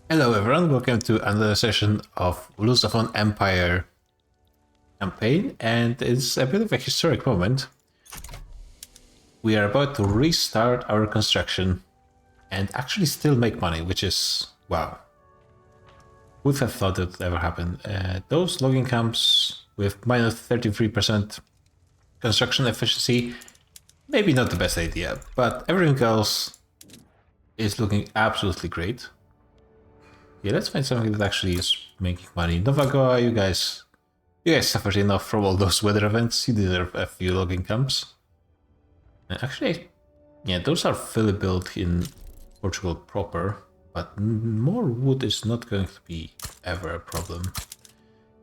Hello everyone, welcome to another session of Lusophone Empire campaign, and it's a bit of a historic moment. We are about to restart our construction and actually still make money, which is, wow. Who'd have thought it would ever happen? Those logging camps with minus 33% construction efficiency, maybe not the best idea, but everything else is looking absolutely great. Yeah, let's find something that actually is making money. Novagoa, you guys suffered enough from all those weather events. You deserve a few logging camps. And actually, yeah, those are fully built in Portugal proper, but more wood is not going to be ever a problem.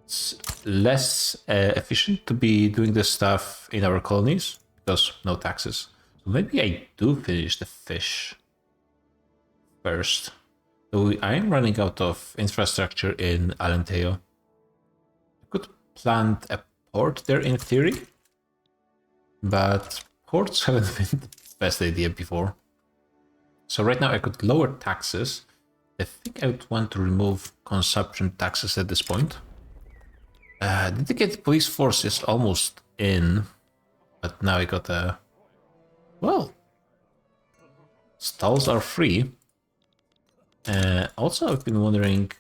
It's less efficient to be doing this stuff in our colonies because no taxes. So maybe I do finish the fish first. So I am running out of infrastructure in Alentejo. I could plant a port there in theory, but ports haven't been the best idea before. So right now I could lower taxes. I think I would want to remove consumption taxes at this point. Dedicated police force is almost in, but now I got a... Well, stalls are free. Also, I've been wondering...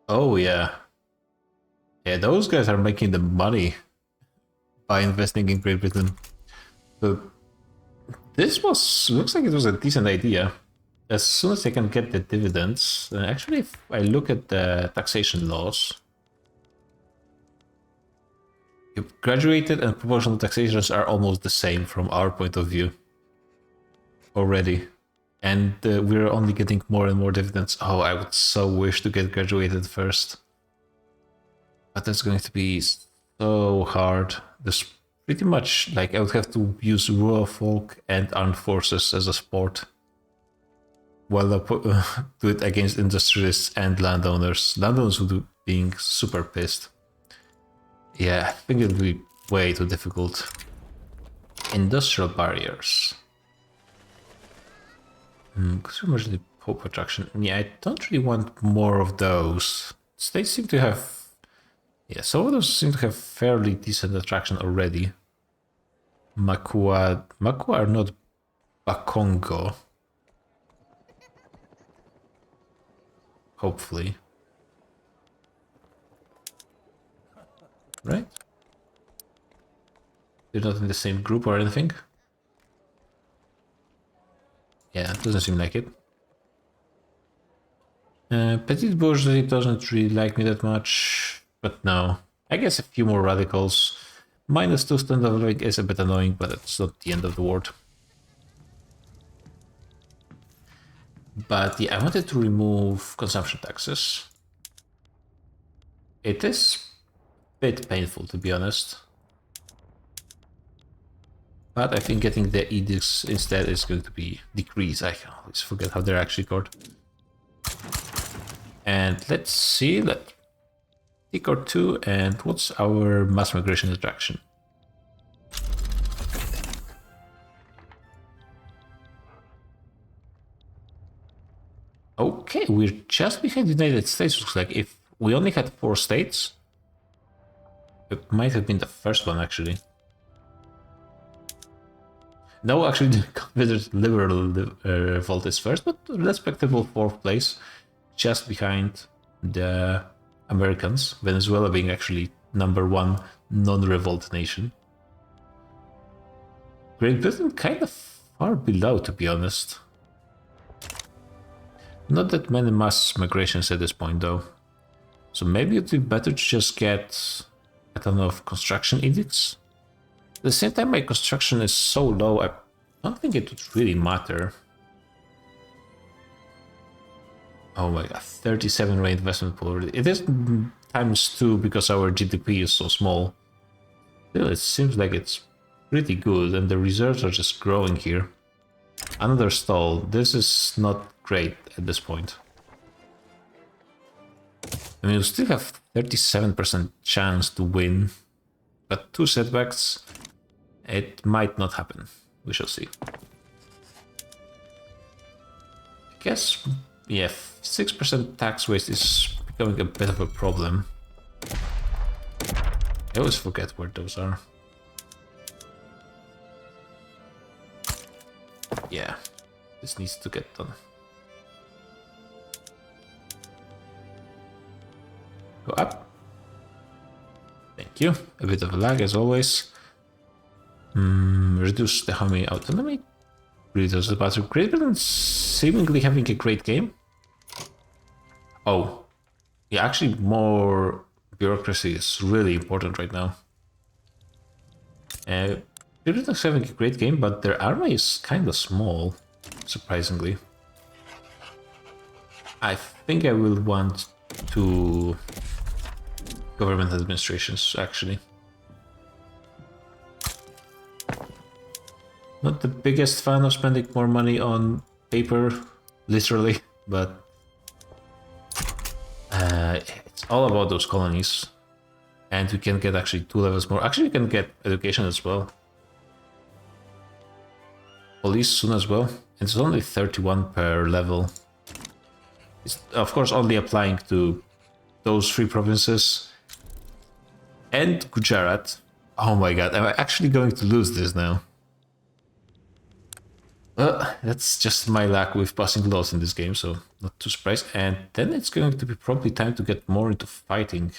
Oh, yeah. Yeah, those guys are making the money by investing in Great Britain. So this looks like it was a decent idea. As soon as I can get the dividends... actually, if I look at the taxation laws... Graduated and proportional taxations are almost the same from our point of view. Already, and we're only getting more and more dividends. Oh, I would so wish to get graduated first, but that's going to be so hard. There's pretty much like I would have to use rural folk and armed forces as a sport, while I do it against industrialists and landowners. Landowners would be being super pissed. Yeah, I think it would be way too difficult. Industrial barriers. Consumers Pope attraction. Yeah, I don't really want more of those. States seem to have... Yeah, some of those seem to have fairly decent attraction already. Makua are not Bakongo. Hopefully. Right? They're not in the same group or anything? Yeah, it doesn't seem like it. Petit bourgeoisie doesn't really like me that much, but no. I guess a few more radicals. -2 standard of living is a bit annoying, but it's not the end of the world. But yeah, I wanted to remove consumption taxes. It is a bit painful, to be honest. But I think getting the edicts instead is going to be decrease. I always forget how they're actually called. And let's see, let tick or two, and what's our mass migration attraction? Okay, we're just behind the United States, looks like. If we only had 4 states, it might have been the first one, actually. No, actually, the considered liberal revolt is first, but respectable 4th place, just behind the Americans. Venezuela being actually #1 non-revolt nation. Great Britain kind of far below, to be honest. Not that many mass migrations at this point, though. So maybe it'd be better to just get a ton of construction edicts. At the same time, my construction is so low, I don't think it would really matter. Oh my god, 37 reinvestment pool already. It is ×2 because our GDP is so small. Still, it seems like it's pretty good, and the reserves are just growing here. Another stall. This is not great at this point. I mean, we still have 37% chance to win, but 2 setbacks, it might not happen. We shall see. guess, yeah, 6% tax waste is becoming a bit of a problem. I always forget where those are. Yeah, this needs to get done. Go up. Thank you. A bit of a lag as always. Reduce the homing autonomy. Reduce the battery. Great Britain seemingly having a great game. Oh, yeah, actually more bureaucracy is really important right now. Great Britain's having a great game, but their army is kind of small, surprisingly. I think I will want to government administrations, actually. Not the biggest fan of spending more money on paper, literally, but it's all about those colonies. And we can get actually 2 levels more. Actually, we can get education as well. Police soon as well. And it's only 31 per level. It's of course only applying to those 3 provinces. And Gujarat. Oh my god, am I actually going to lose this now? Well, that's just my luck with passing laws in this game, so not too surprised. And then it's going to be probably time to get more into fighting.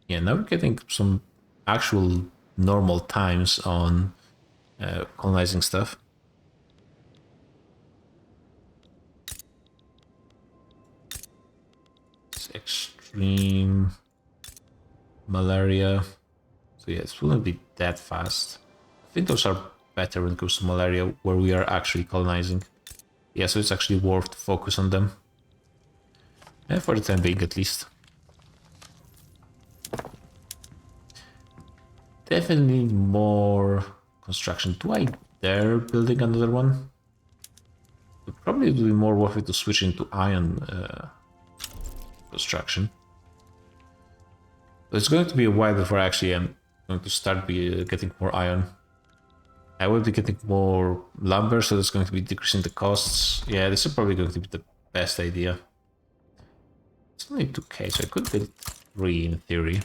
Yeah, now we're getting some actual normal times on colonizing stuff. It's extreme malaria. So yeah, it wouldn't be that fast. I think those are better when it comes to malaria, where we are actually colonizing. Yeah, so it's actually worth to focus on them. And for the time being, at least. Definitely more construction. Do I dare building another one? It probably would be more worth it to switch into iron construction. But it's going to be a while before I actually am going to start getting more iron. I will be getting more lumber, so it's going to be decreasing the costs. Yeah, this is probably going to be the best idea. It's only 2k, so I could build 3 in theory.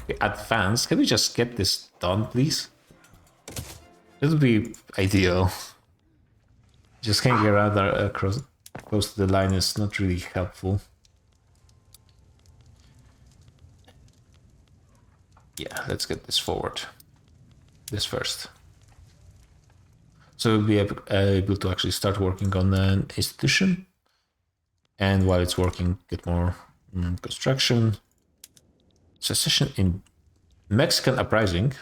Okay, advance. Can we just get this done, please? It would be ideal. Just hanging around across close to the line is not really helpful. Yeah, let's get this forward. This first. So we'll be able to actually start working on an institution. And while it's working, get more construction. Secession in Mexican uprising.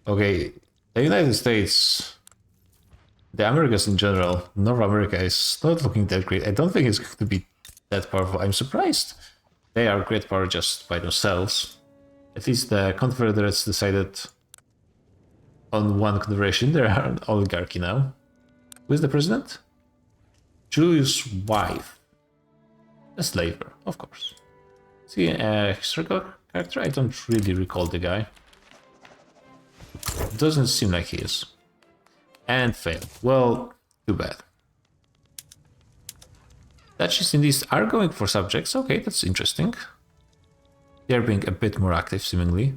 Okay, the United States, the Americas in general, North America is not looking that great. I don't think it's going to be that powerful. I'm surprised. They are great power just by themselves. At least the Confederates decided on one confederation. They are an oligarchy now. Who is the president? Julius' wife. A slaver, of course. Is he a historical character? I don't really recall the guy. Doesn't seem like he is. And failed. Well, too bad. Duchies in these are going for subjects. Okay, that's interesting. They're being a bit more active, seemingly.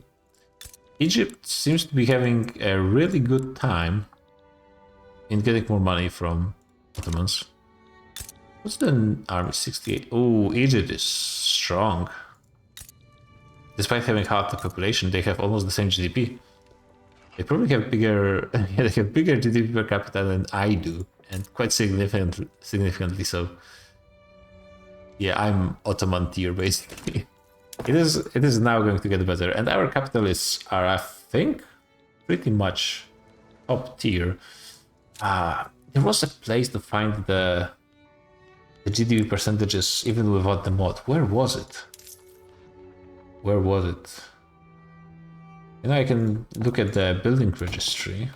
Egypt seems to be having a really good time in getting more money from Ottomans. What's the army? 68. Oh, Egypt is strong. Despite having half the population, they have almost the same GDP. They probably have bigger, yeah, they have bigger GDP per capita than I do, and quite significantly so. Yeah, I'm Ottoman tier basically. It is now going to get better, and our capitalists are, I think, pretty much top tier. There was a place to find the GDP percentages even without the mod. Where was it? Where was it? You know, I can look at the building registry.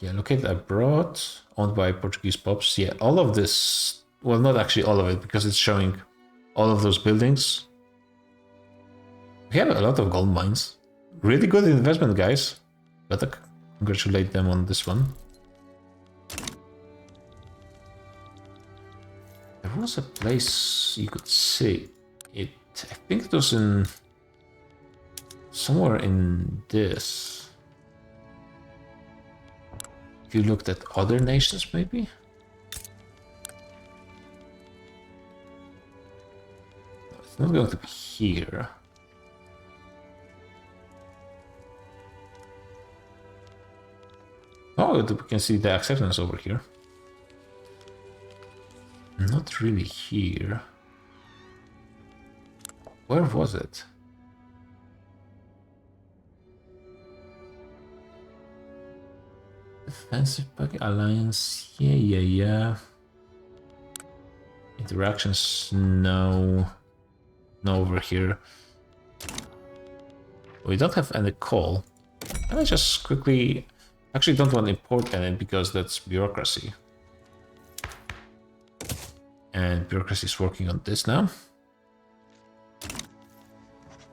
Yeah, located abroad, owned by Portuguese pops. Yeah, all of this, well, not actually all of it, because it's showing all of those buildings. We have a lot of gold mines. Really good investment, guys. Gotta congratulate them on this one. was a place you could see it. I think it was in somewhere in this. If you looked at other nations, maybe? No, it's not going to be here. Oh, we can see the acceptance over here. Not really here. Where was it? Defensive pack alliance. Yeah. Interactions, no. No over here. We don't have any coal. Can I just quickly... Actually don't want to import any because that's bureaucracy. And bureaucracy is working on this now.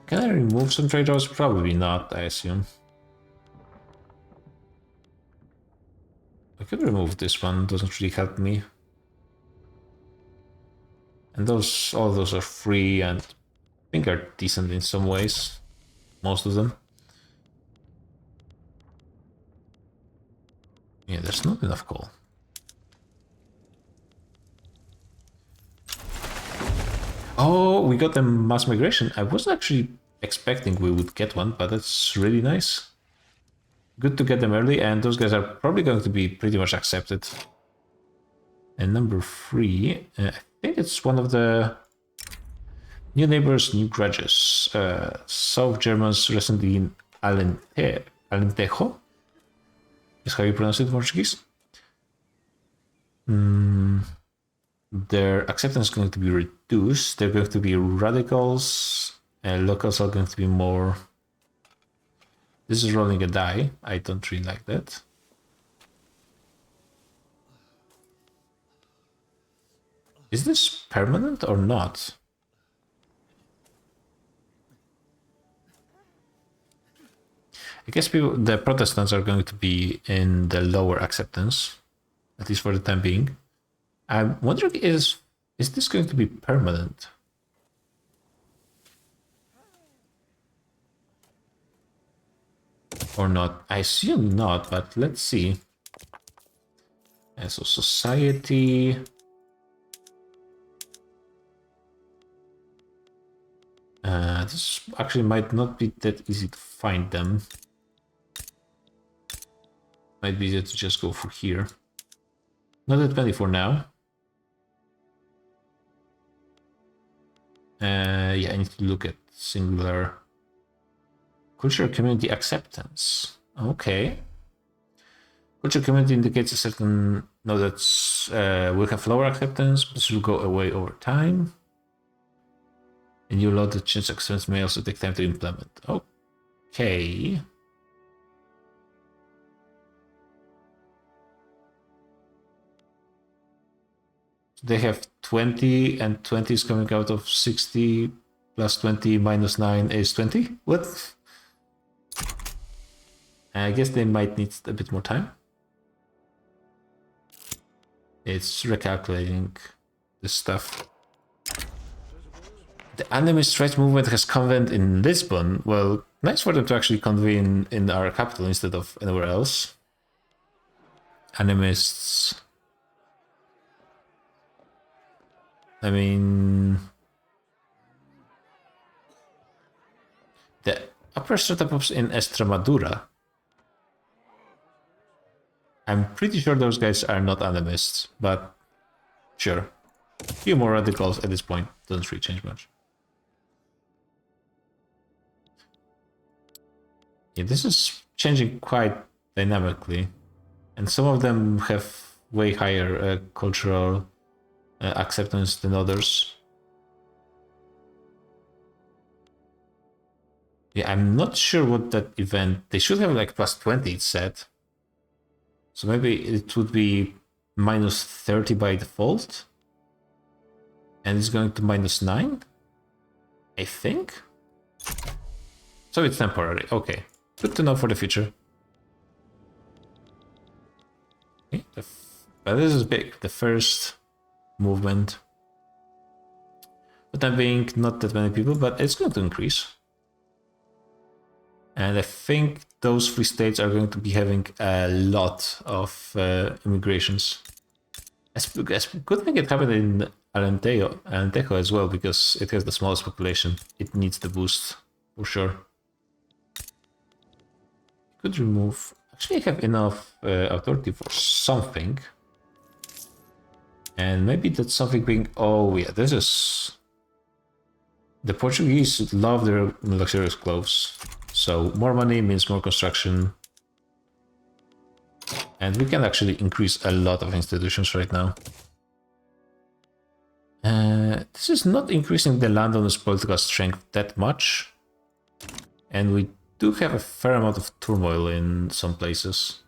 Can I remove some trade routes? Probably not, I assume. I could remove this one, doesn't really help me. And all those are free and I think are decent in some ways. Most of them. Yeah, there's not enough coal. Oh, we got a mass migration. I wasn't actually expecting we would get one, but that's really nice. Good to get them early, and those guys are probably going to be pretty much accepted. And number 3, I think it's one of the new neighbors, new grudges. South Germans recently in Alentejo. Is how you pronounce it in Portuguese. Their acceptance is going to be reduced. They're going to be radicals, and locals are going to be more. This is rolling a die. I don't really like that. Is this permanent or not? I guess the Protestants are going to be in the lower acceptance, at least for the time being. I'm wondering, is this going to be permanent? Or not? I assume not, but let's see. And so society... this actually might not be that easy to find them. Might be easier to just go for here. Not that many for now. Yeah, I need to look at singular cultural community acceptance. Okay. Cultural community indicates a certain... No, that's... we'll have lower acceptance, but this will go away over time. And you load the change acceptance may also take time to implement. Okay. They have 20, and 20 is coming out of 60, plus 20 minus 9 is 20? What? I guess they might need a bit more time. It's recalculating this stuff. The animist rights movement has convened in Lisbon. Well, nice for them to actually convene in our capital instead of anywhere else. Animists... I mean... The upper strata in Extremadura. I'm pretty sure those guys are not animists, but sure. A few more radicals at this point, doesn't really change much. Yeah, this is changing quite dynamically. And some of them have way higher cultural acceptance than others. Yeah, I'm not sure what that event... They should have like plus 20, it said. So maybe it would be minus 30 by default. And it's going to minus 9? I think? So it's temporary, okay. Good to know for the future. Okay, but this is big, the first movement. For the time being, not that many people, but it's going to increase. And I think those 3 states are going to be having a lot of immigrations. Good thing it happened in Alentejo as well, because it has the smallest population. It needs the boost, for sure. Could remove... Actually, I have enough authority for something. And maybe that's something being... Oh yeah, this is... The Portuguese love their luxurious clothes. So more money means more construction. And we can actually increase a lot of institutions right now. This is not increasing the landowner's political strength that much. And we do have a fair amount of turmoil in some places.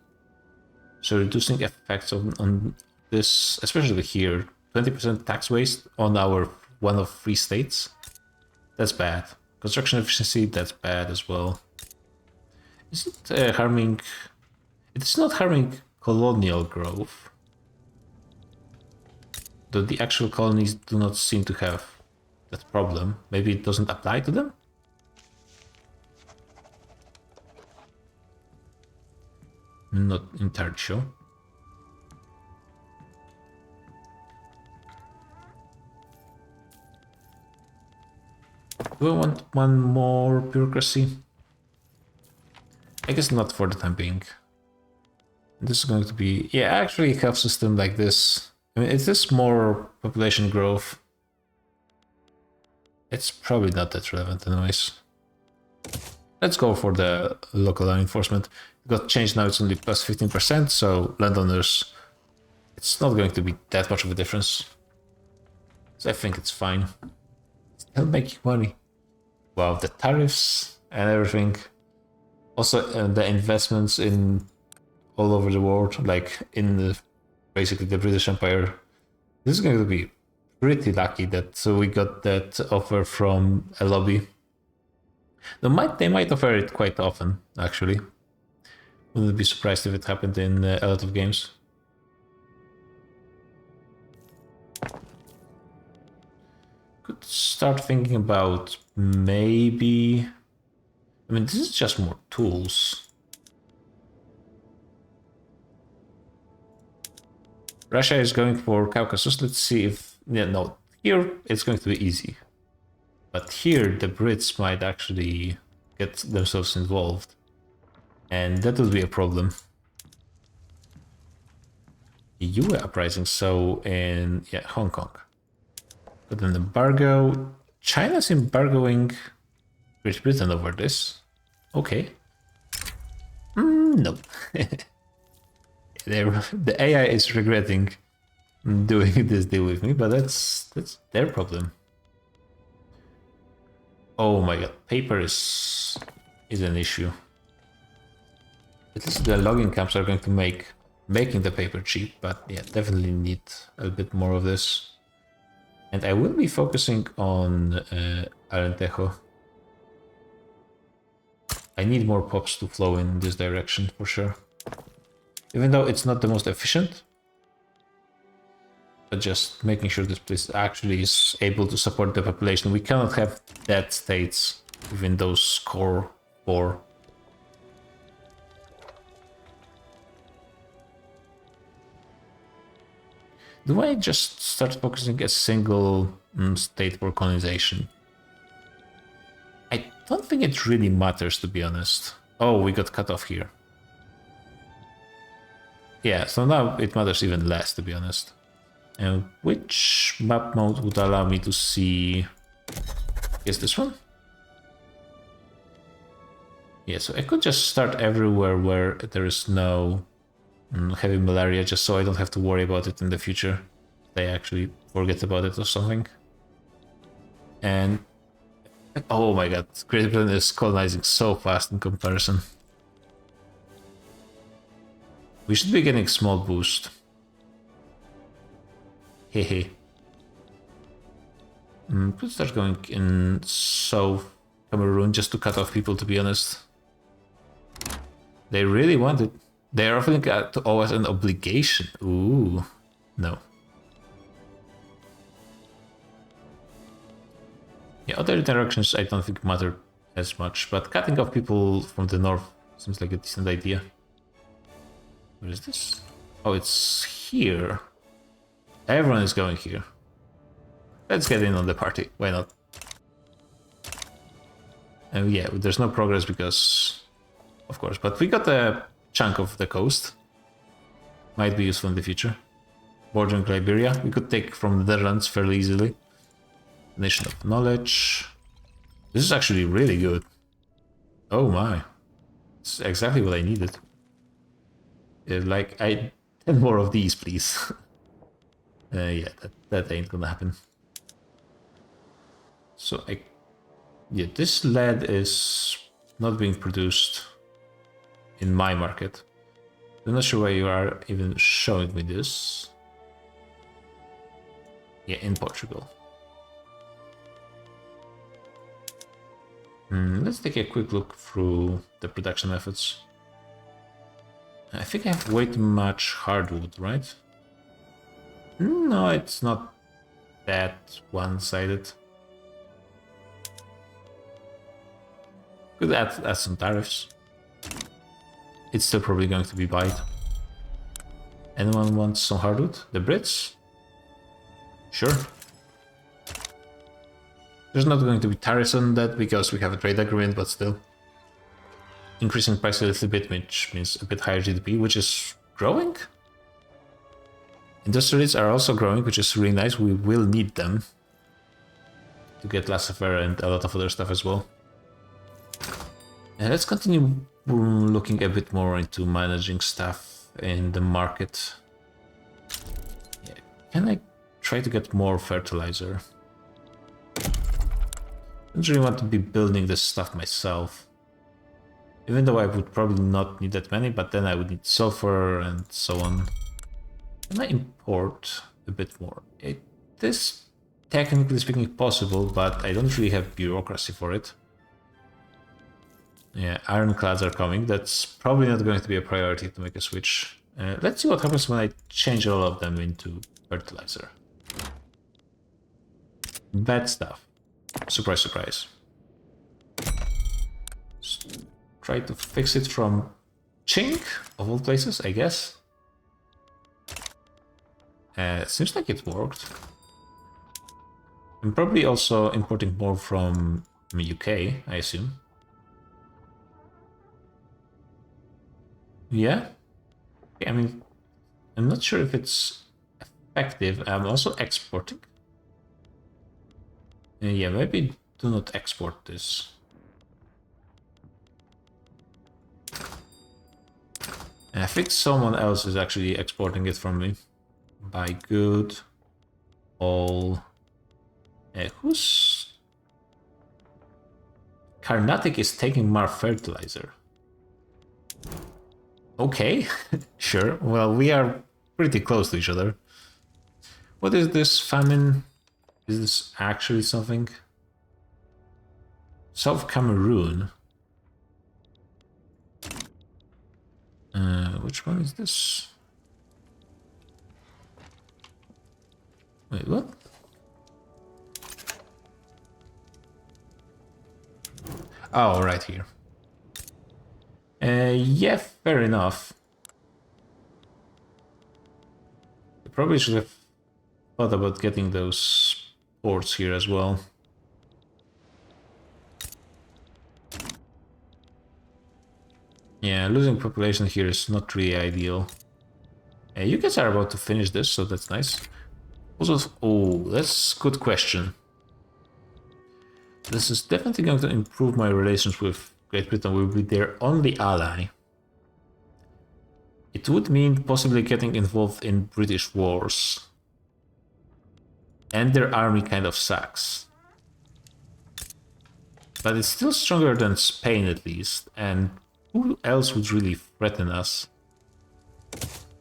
So reducing effects on this, especially here, 20% tax waste on our one of 3 states. That's bad. Construction efficiency, that's bad as well. Is it harming... It's not harming colonial growth. Though the actual colonies do not seem to have that problem. Maybe it doesn't apply to them? Not entirely sure. Do I want one more bureaucracy? I guess not for the time being. This is going to be... Yeah, actually a health system like this. I mean, is this more population growth? It's probably not that relevant anyways. Let's go for the local law enforcement. It got changed now, it's only plus 15%, so landowners... It's not going to be that much of a difference. So I think it's fine. Still making money. Wow, the tariffs and everything. Also the investments in all over the world, like in basically the British Empire. This is going to be pretty lucky that we got that offer from a lobby. They might offer it quite often, actually. Wouldn't be surprised if it happened in a lot of games. Could start thinking about maybe... I mean, this is just more tools. Russia is going for Caucasus. Let's see if... Yeah, no. Here, it's going to be easy. But here, the Brits might actually get themselves involved. And that would be a problem. EU uprising, so in... Yeah, Hong Kong. Got an embargo. China's embargoing Great Britain over this. Okay. No. The AI is regretting doing this deal with me, but that's their problem. Oh my god, paper is an issue. At least the logging camps are going to making the paper cheap, but yeah, definitely need a bit more of this. And I will be focusing on Alentejo. I need more pops to flow in this direction for sure. Even though it's not the most efficient, but just making sure this place actually is able to support the population. We cannot have dead states within those core 4. Do I just start focusing a single state for colonization? I don't think it really matters, to be honest. Oh, we got cut off here. Yeah, so now it matters even less, to be honest. And which map mode would allow me to see... Is this one? Yeah, so I could just start everywhere where there is no heavy malaria, just so I don't have to worry about it in the future. They actually forget about it or something. And... Oh my god, Great Britain is colonizing so fast in comparison. We should be getting small boost. Hehe. Could start going in South Cameroon just to cut off people, to be honest. They really want it. They are offering to owe us an obligation. Ooh, no. Yeah, other interactions I don't think matter as much, but cutting off people from the north seems like a decent idea. Where is this? Oh, it's here. Everyone is going here. Let's get in on the party. Why not? And yeah, there's no progress because, of course, but we got a chunk of the coast. Might be useful in the future. Bordering Liberia, we could take from the Netherlands fairly easily. Nation of Knowledge. This is actually really good. Oh my. It's exactly what I needed. Like, 10 more of these, please. Yeah, that ain't gonna happen. So yeah, this lead is not being produced in my market. I'm not sure why you are even showing me this. Yeah, in Portugal. Let's take a quick look through the production methods. I think I have way too much hardwood, right? No, it's not that one-sided. Could add some tariffs. It's still probably going to be bite. Anyone wants some hardwood? The Brits? Sure. There's not going to be tariffs on that because we have a trade agreement, but still. Increasing price a little bit, which means a bit higher GDP, which is growing? Industries are also growing, which is really nice. We will need them to get laissez-faire and a lot of other stuff as well. And let's continue looking a bit more into managing stuff in the market. Yeah. Can I try to get more fertilizer? I don't really want to be building this stuff myself. Even though I would probably not need that many, but then I would need sulfur and so on. Can I import a bit more? It is technically speaking possible, but I don't really have bureaucracy for it. Yeah, ironclads are coming. That's probably not going to be a priority to make a switch. Let's see what happens when I change all of them into fertilizer. Bad stuff. Surprise, surprise. Just try to fix it from Chink, of all places, I guess. Seems like it worked. I'm probably also importing more from the UK, I assume. Yeah? I mean, I'm not sure if it's effective. I'm also exporting. Yeah, maybe do not export this. And I think someone else is actually exporting it from me. Buy good. All. Who's... Carnatic is taking more fertilizer. Okay, sure. Well, we are pretty close to each other. What is this famine? Is this actually something? South Cameroon. Which one is this? Wait, what? Oh, right here. Yeah, fair enough. I probably should have thought about getting those ports here as well. Yeah, losing population here is not really ideal. You guys are about to finish this, so that's nice. Also, oh, that's a good question. This is definitely going to improve my relations with Great Britain. We'll be their only ally. It would mean possibly getting involved in British wars. And their army kind of sucks. But it's still stronger than Spain at least. And who else would really threaten us?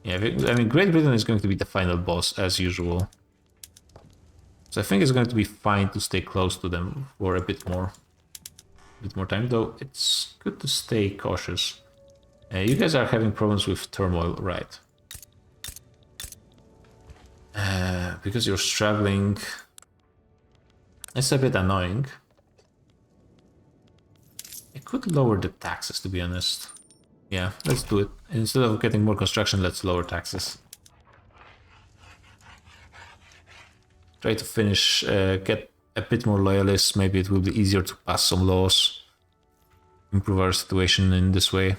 Yeah, I mean, Great Britain is going to be the final boss as usual. So I think it's going to be fine to stay close to them for a bit more time, though it's good to stay cautious. You guys are having problems with turmoil, right? Because you're struggling. It's a bit annoying. I could lower the taxes, to be honest. Yeah, let's do it. Instead of getting more construction, let's lower taxes. Try to finish, get a bit more loyalists. Maybe it will be easier to pass some laws. Improve our situation in this way.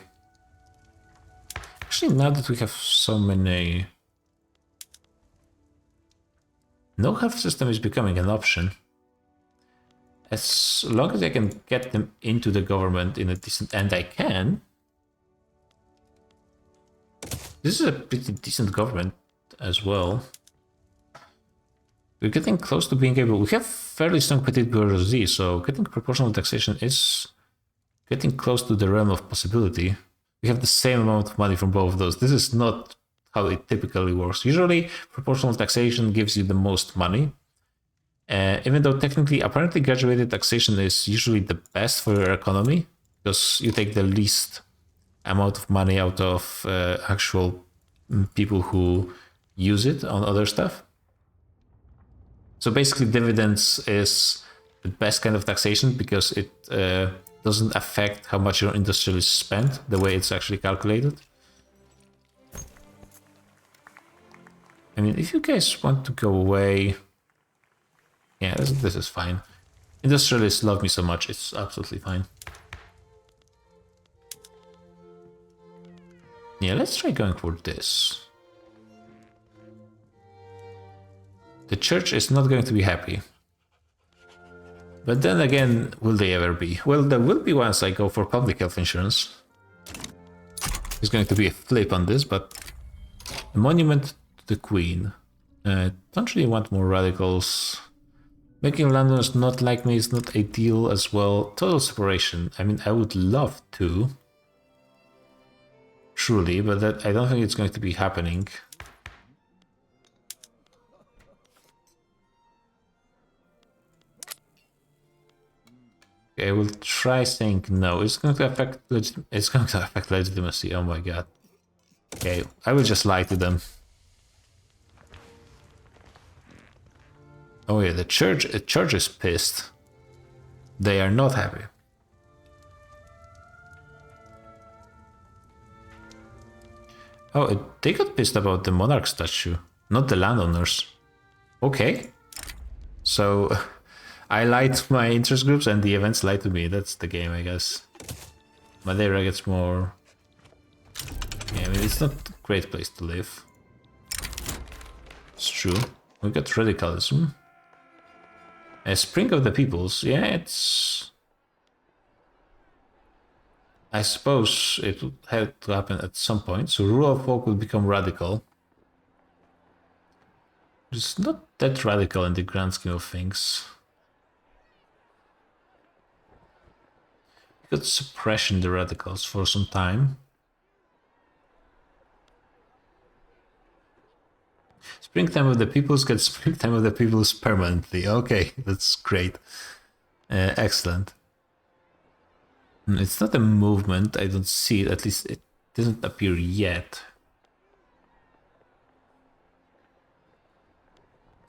Actually, now that we have so many... No health system is becoming an option. As long as I can get them into the government in a decent... And I can. This is a pretty decent government as well. We're getting close to being able... We have fairly strong petite bourgeoisie, so getting proportional taxation is getting close to the realm of possibility. We have the same amount of money from both of those. This is not how it typically works. Usually, proportional taxation gives you the most money. Even though technically, apparently graduated taxation is usually the best for your economy, because you take the least amount of money out of actual people who use it on other stuff. So basically, dividends is the best kind of taxation because it doesn't affect how much your industrialists spend, the way it's actually calculated. I mean, if you guys want to go away... Yeah, this is fine. Industrialists love me so much, it's absolutely fine. Yeah, let's try going for this. The church is not going to be happy. But then again, will they ever be? Well, there will be once I go for public health insurance. There's going to be a flip on this, but... A monument to the Queen. Don't really want more radicals. Making Londoners not like me is not ideal as well. Total separation. I mean, I would love to. Truly, but that I don't think it's going to be happening. Okay, I will try saying no. It's going to affect legitimacy. Oh my god. Okay, I will just lie to them. Oh yeah, the church is pissed. They are not happy. Oh, they got pissed about the monarch statue, not the landowners. Okay. So, I lied to my interest groups and the events lied to me. That's the game, I guess. Madeira gets more... Yeah, I mean, it's not a great place to live. It's true. We got radicalism. A Spring of the Peoples, yeah, it's... I suppose it would have to happen at some point, so rural folk will become radical. It's not that radical in the grand scheme of things. We got suppression the radicals for some time. Springtime of the Peoples gets Springtime of the Peoples permanently. Okay, that's great. Excellent. It's not a movement, I don't see it, at least it doesn't appear yet.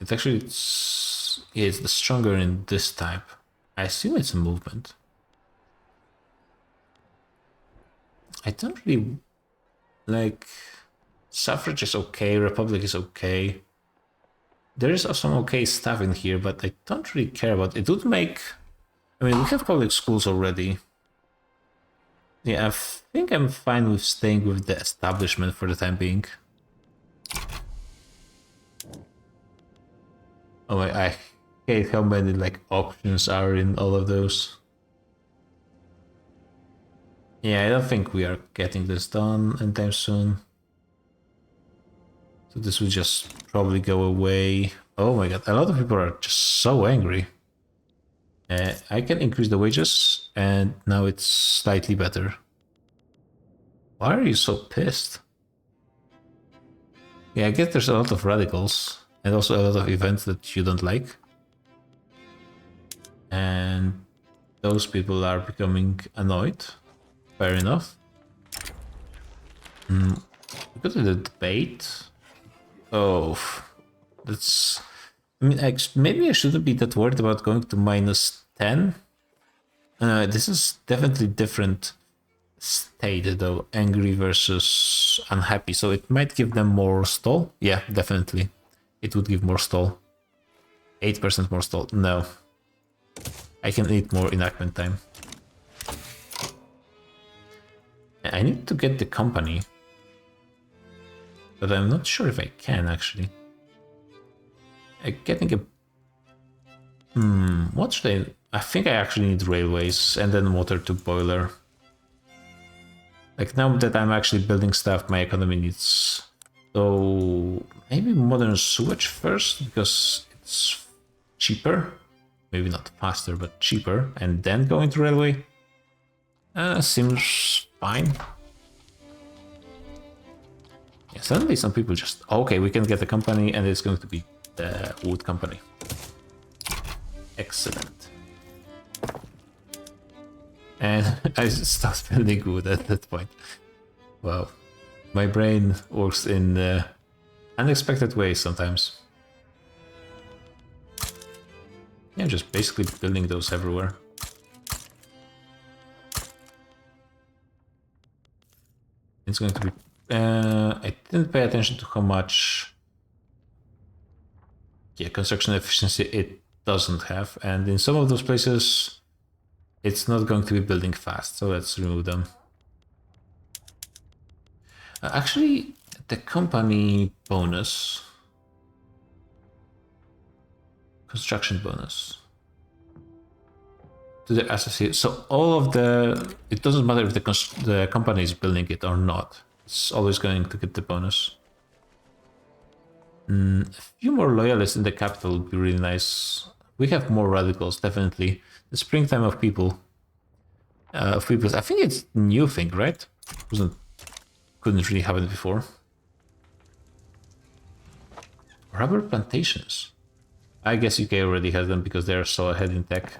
It's actually, yeah, it's the stronger in this type. I assume it's a movement. I don't really like... Suffrage is okay, Republic is okay. There is some okay stuff in here, but I don't really care about it. It would make... I mean, we have public schools already. Yeah, I think I'm fine with staying with the establishment for the time being. Oh, I hate how many like options are in all of those. Yeah, I don't think we are getting this done anytime soon. So this will just probably go away. Oh my god, a lot of people are just so angry. I can increase the wages, and now it's slightly better. Why are you so pissed? Yeah, I guess there's a lot of radicals, and also a lot of events that you don't like. And those people are becoming annoyed. Fair enough. Because of the debate... Oh, that's... I mean, maybe I shouldn't be that worried about going to -10. This is definitely different state though, angry versus unhappy, so it might give them more stall. Yeah, definitely. It would give more stall. 8% more stall. No. I can eat more enactment time. I need to get the company. But I'm not sure if I can actually. Getting a... what should I think I actually need railways and then water to boiler. Like now that I'm actually building stuff, my economy needs... So maybe modern sewage first, because it's cheaper. Maybe not faster, but cheaper. And then go into railway. Seems fine. Yeah, suddenly some people just... Okay, we can get a company and it's going to be the wood company. Excellent. And I stopped building wood at that point. Wow. My brain works in unexpected ways sometimes. Yeah, just basically building those everywhere. It's going to be... I didn't pay attention to how much... Yeah, construction efficiency it doesn't have. And in some of those places, it's not going to be building fast. So let's remove them. Actually, the company bonus... Construction bonus. To the associate. So all of the... It doesn't matter if the company is building it or not. It's always going to get the bonus. A few more loyalists in the capital would be really nice. We have more radicals, definitely. The springtime of people. I think it's a new thing, right? Couldn't really happen before. Rubber plantations. I guess UK already has them because they're so ahead in tech.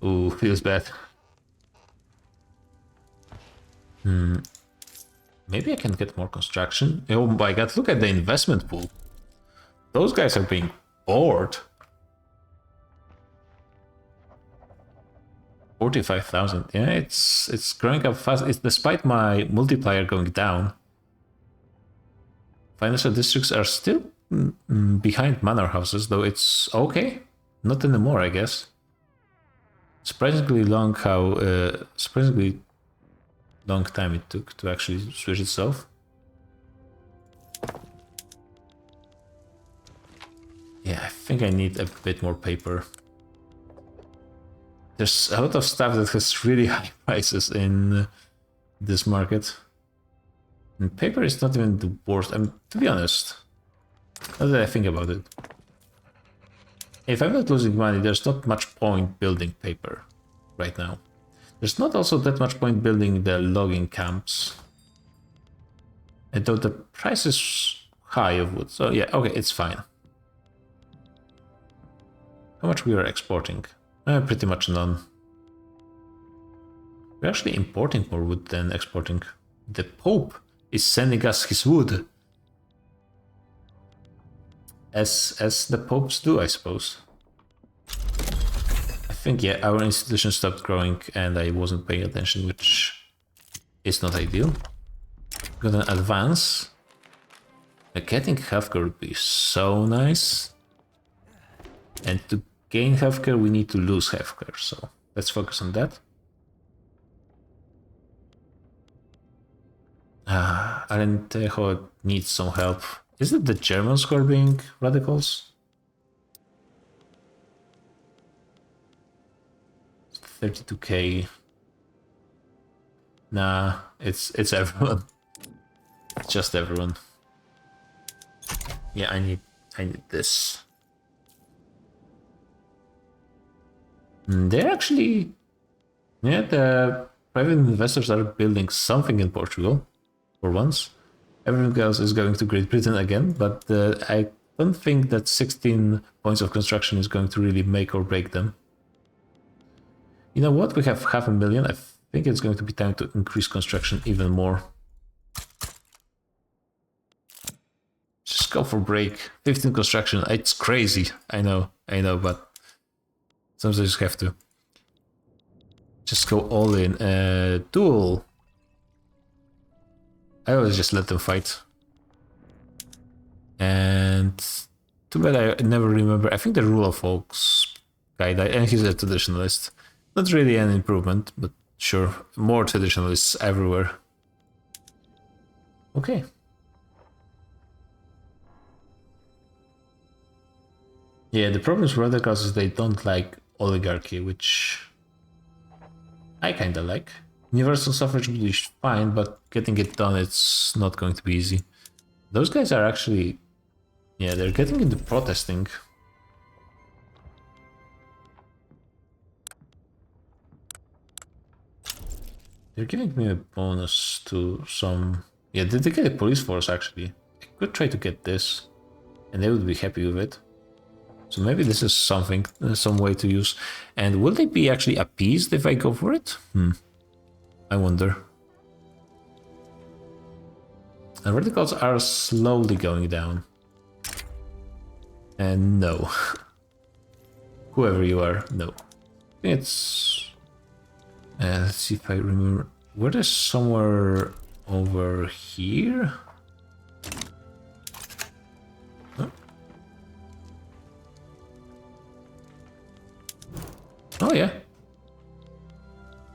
Ooh, feels bad. Maybe I can get more construction. Oh my god, look at the investment pool. Those guys are being bored. 45,000. Yeah, it's growing up fast. It's despite my multiplier going down. Financial districts are still behind manor houses, though it's okay. Not anymore, I guess. Surprisingly long surprisingly long time it took to actually switch itself. Yeah, I think I need a bit more paper. There's a lot of stuff that has really high prices in this market. And paper is not even the worst. To be honest, now that I think about it, if I'm not losing money, there's not much point building paper right now. There's not also that much point building the logging camps. And though the price is high of wood, so yeah, okay, it's fine. How much we are exporting? Pretty much none. We're actually importing more wood than exporting. The Pope is sending us his wood. As the popes do, I suppose. I think, yeah, our institution stopped growing and I wasn't paying attention, which is not ideal. Gonna advance. Getting healthcare would be so nice. And to gain healthcare, we need to lose healthcare, so let's focus on that. Alentejo needs some help. Is it the Germans who are being radicals? 32k. Nah, it's everyone. It's just everyone. Yeah, I need this. They're actually... Yeah, the private investors are building something in Portugal, for once. Everything else is going to Great Britain again, but I don't think that 16 points of construction is going to really make or break them. You know what? We have 500,000. I think it's going to be time to increase construction even more. just go for break. 15 construction. It's crazy. I know, but sometimes you just have to. Just go all in. Duel. I always just let them fight. And too bad I never remember. I think the rule of folks guy died, and he's a traditionalist. Not really an improvement, but sure, more traditionalists everywhere. Okay. Yeah, the problem with radicals is they don't like oligarchy, which I kinda like. Universal suffrage would be fine, but getting it done, it's not going to be easy. Those guys are actually... yeah, they're getting into protesting. They're giving me a bonus to some... yeah, dedicated police force, actually. I could try to get this, and they would be happy with it. So maybe this is something, some way to use. And will they be actually appeased if I go for it? I wonder. And radicals are slowly going down. And no. Whoever you are, no. It's... let's see if I remember. Were there somewhere over here? Huh? Oh yeah.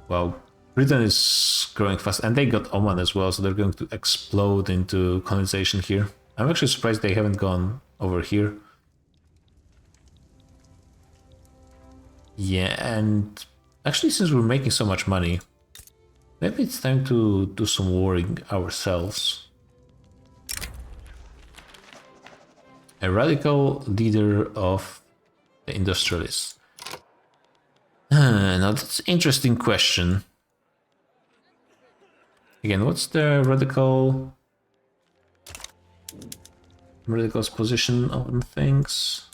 Wow. Britain is growing fast, and they got Oman as well, so they're going to explode into colonization here. I'm actually surprised they haven't gone over here. Yeah, and actually, since we're making so much money, maybe it's time to do some warring ourselves. A radical leader of the industrialists. Now that's an interesting question. Again, what's the radical's position on things?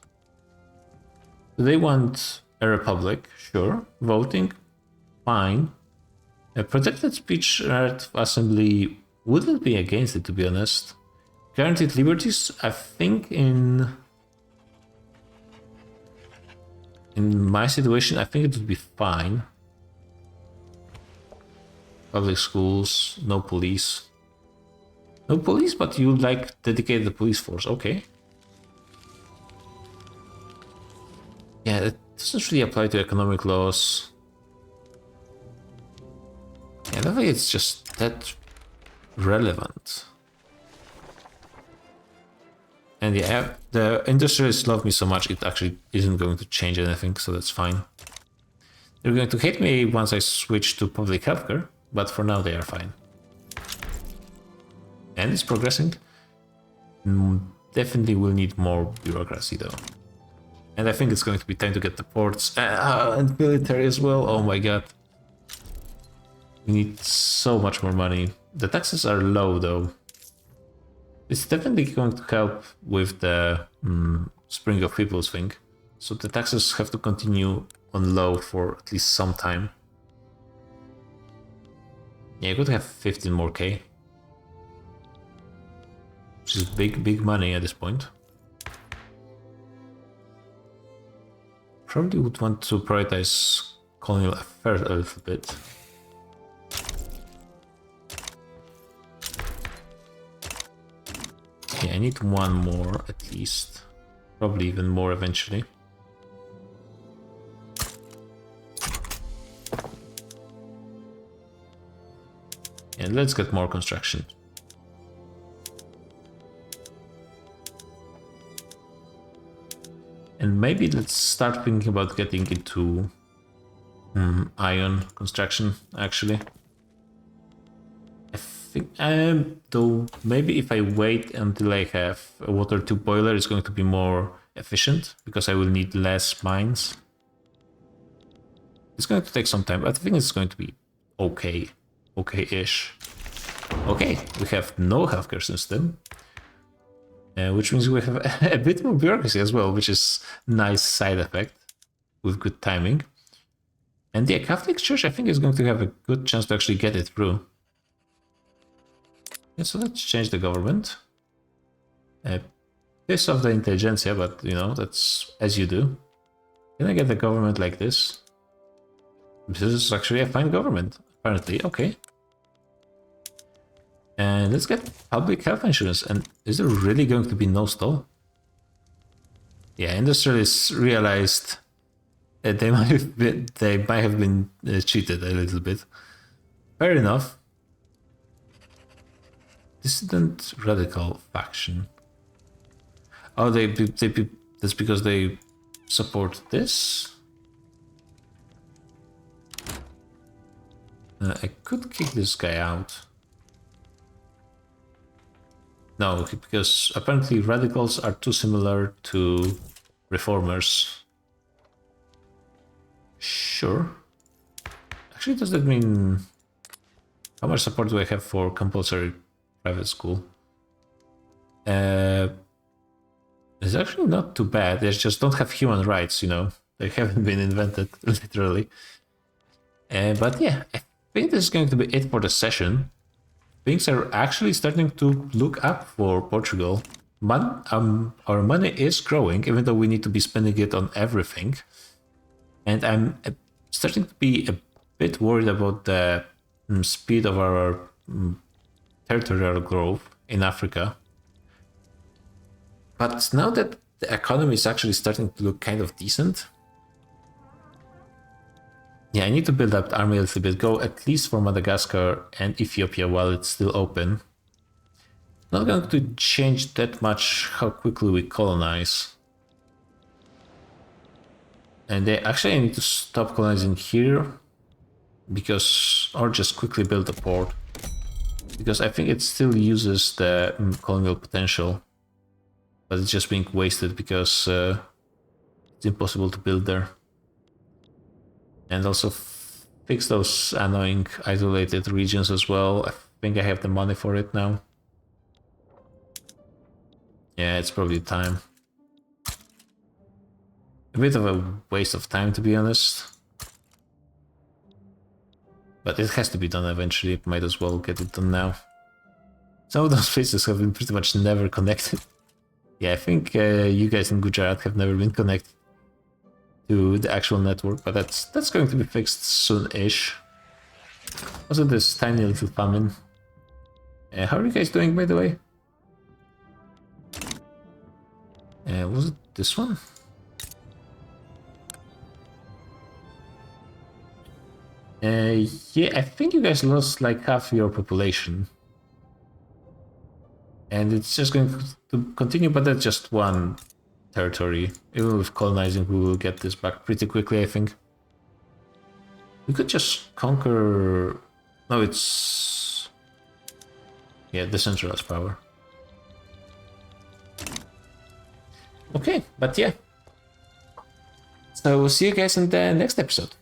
Do they want a republic? Sure. Voting? Fine. A protected speech right assembly wouldn't be against it, to be honest. Guaranteed liberties? I think in my situation, I think it would be fine. Public schools, no police. No police, but you like dedicate the police force, okay. Yeah, it doesn't really apply to economic laws. Yeah, I don't think it's just that relevant. And yeah, the industrialists love me so much, it actually isn't going to change anything, so that's fine. They're going to hate me once I switch to public healthcare, but for now they are fine. And it's progressing. Definitely will need more bureaucracy though. And I think it's going to be time to get the ports and military as well. Oh my god. We need so much more money. The taxes are low though. It's definitely going to help with the Spring of Peoples thing. So the taxes have to continue on low for at least some time. Yeah, I could have 15 more K. Which is big money at this point. Probably would want to prioritize colonial affairs a little bit. Yeah, I need one more at least. Probably even more eventually. And let's get more construction. And maybe let's start thinking about getting into iron construction, actually. I think, though, maybe if I wait until I have a water tube boiler, it's going to be more efficient, because I will need less mines. It's going to take some time, but I think it's going to be okay. Okay-ish. Okay, we have no healthcare system. Which means we have a bit more bureaucracy as well, which is a nice side effect with good timing. And the Catholic Church, I think, is going to have a good chance to actually get it through. Yeah, so let's change the government. piss off the intelligentsia, but you know, that's as you do. Can I get a government like this? This is actually a fine government, apparently. Okay. And let's get public health insurance. And is there really going to be no stall? Yeah, industrialists realized that they might have been cheated a little bit. Fair enough. Dissident radical faction. Oh, that's because they support this. I could kick this guy out. No, because apparently radicals are too similar to reformers. Sure. Actually, does that mean... How much support do I have for compulsory private school? It's actually not too bad. They just don't have human rights, you know. They haven't been invented, literally. But yeah, I think this is going to be it for the session. Things are actually starting to look up for Portugal. Our money is growing, even though we need to be spending it on everything. And I'm starting to be a bit worried about the speed of our territorial growth in Africa. But now that the economy is actually starting to look kind of decent, yeah, I need to build up the army a little bit, go at least for Madagascar and Ethiopia while it's still open. Not going to change that much how quickly we colonize. And actually I need to stop colonizing here, because, or just quickly build a port, because I think it still uses the colonial potential, but it's just being wasted because it's impossible to build there. And also fix those annoying isolated regions as well. I think I have the money for it now. Yeah, it's probably time. A bit of a waste of time, to be honest. But it has to be done eventually. Might as well get it done now. Some of those places have been pretty much never connected. Yeah, I think you guys in Gujarat have never been connected to the actual network, but that's going to be fixed soon-ish. Also, this tiny little famine. How are you guys doing, by the way? Was it this one? Yeah, I think you guys lost like half your population. And it's just going to continue, but that's just one territory. Even with colonizing, we will get this back pretty quickly, I think. We could just conquer... No, it's... Yeah, decentralized power. Okay, but yeah. So we'll see you guys in the next episode.